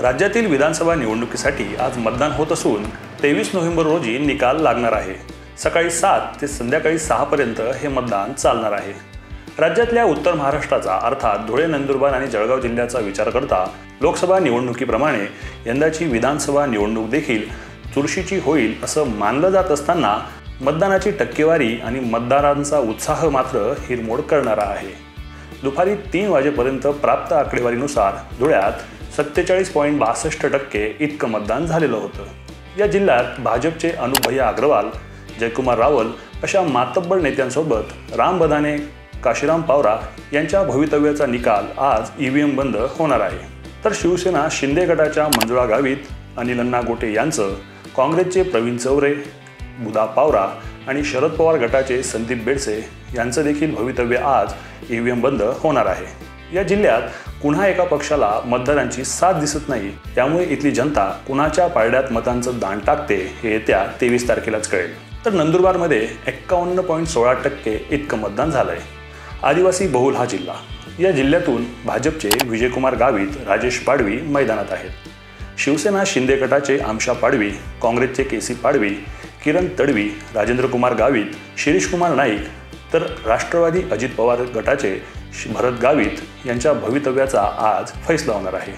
राज्यातील विधानसभा निवडणुकीसाठी आज मतदान होत असून 23 नोव्हेंबर रोजी निकाल लागणार आहे। सकाळी 7 ते संध्याकाळी 6 पर्यंत हे मतदान चालणार आहे। राज्यातल्या उत्तर महाराष्ट्राचा अर्थात धुळे, नंदुरबार आणि जळगाव जिल्ह्याचा विचार करता लोकसभा निवडणुकीप्रमाणे यंदाची विधानसभा निवडणूक देखील चुरशीची होईल असं मानलं जात असताना मतदानाची टक्केवारी आणि मतदारांचा उत्साह मात्र हिरमोड करणारा आहे। दुपारी 3 वाजेपर्यंत प्राप्त आकडेवारीनुसार धुळ्यात 47.62% इतकं मतदान झालेलं होतं। या जिल्ह्यात भाजपचे अनुभैया अग्रवाल, जयकुमार रावल अशा मातब्बर नेत्यांसोबत राम बधाने, काशीराम पावरा यांच्या भवितव्याचा निकाल आज ईव्हीएम बंद होणार आहे। तर शिवसेना शिंदे गटाच्या मंजुळा गावित, अनिल अण्णा गोटे यांचं, काँग्रेसचे प्रवीण चौरे, बुधा पावरा आणि शरद पवार गटाचे संदीप बेडसे यांचं देखील भवितव्य आज ईव्हीएम बंद होणार आहे। या जिल्ह्यात पुन्हा एका पक्षाला मतदारांची साथ दिसत नाही, त्यामुळे इथली जनता कुणाच्या पारड्यात मतांचं दान टाकते हे येत्या 23 तारखेलाच कळेल। तर नंदुरबारमध्ये 51.16% इतकं मतदान झालंय। आदिवासी बहुल हा जिल्हा। या जिल्ह्यातून भाजपचे विजयकुमार गावित, राजेश पाडवी मैदानात आहेत। शिवसेना शिंदे गटाचे आमशा पाडवी, काँग्रेसचे केसी पाडवी, किरण तडवी, राजेंद्र कुमार गावित, शिरीष कुमार नाईक, तर राष्ट्रवादी अजित पवार गटाचे भरत गावित यांच्या भवितव्याचा आज फैसला होणार आहे।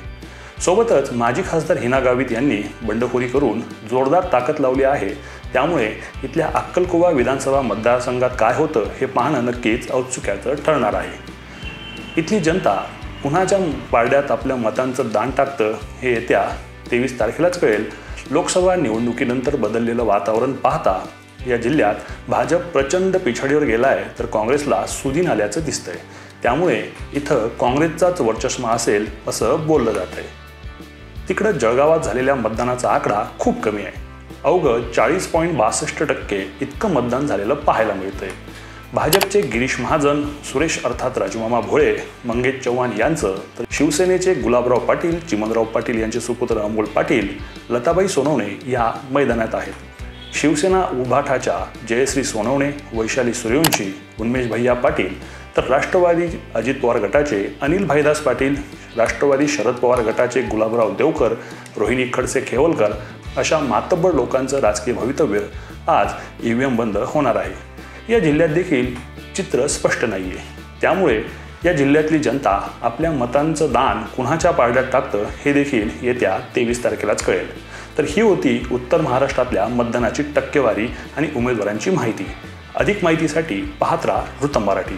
सोबतच माजी खासदार हिना गावित यांनी बंडखोरी करून जोरदार ताकद लावली आहे, त्यामुळे इथल्या अक्कलकुवा विधानसभा मतदारसंघात काय होतं हे पाहणं नक्कीच औत्सुक्याचं ठरणार आहे। इथली जनता कुणाच्या पारड्यात आपल्या मतांचं दान टाकतं हे येत्या 23 तारखेलाच कळेल। लोकसभा निवडणुकीनंतर बदललेलं वातावरण पाहता या जिल्ह्यात भाजप प्रचंड पिछाडीवर गेलाय, तर काँग्रेसला सुदीन आल्याचं दिसतंय, त्यामुळे इथं काँग्रेसचाच वर्चस्व असेल असं बोललं जात आहे। तिकडं जळगावात झालेल्या मतदानाचा आकडा खूप कमी आहे। अवघं 40.62% इतकं मतदान झालेलं पाहायला मिळतंय। भाजपचे गिरीश महाजन, सुरेश अर्थात राजूमामा भोळे, मंगेश चव्हाण यांचं, तर शिवसेनेचे गुलाबराव पाटील, चिमनराव पाटील यांचे सुपुत्र अमोल पाटील, लताबाई सोनवणे या मैदानात आहेत। शिवसेना उभाठाच्या जयश्री सोनवणे, वैशाली सूर्यवंशी, उन्मेश भैया पाटील, तर राष्ट्रवादी अजित पवार गटाचे अनिल भाईदास पाटील, राष्ट्रवादी शरद पवार गटाचे गुलाबराव देवकर, रोहिणी खडसे खेवलकर अशा मातब्बर लोकांचं राजकीय भवितव्य आज ईव्हीएम बंद होणार आहे। या जिल्ह्यात देखील चित्र स्पष्ट नाहीये, त्यामुळे या जिल्ह्यातली जनता आपल्या मतांचं दान कुणाच्या पारड्यात टाकतं हे देखील येत्या 23 तारखेलाच कळेल। तर ही होती उत्तर महाराष्ट्रातल्या मतदानाची टक्केवारी आणि उमेदवारांची माहिती। अधिक माहितीसाठी पाहत राहा वृत्तम मराठी।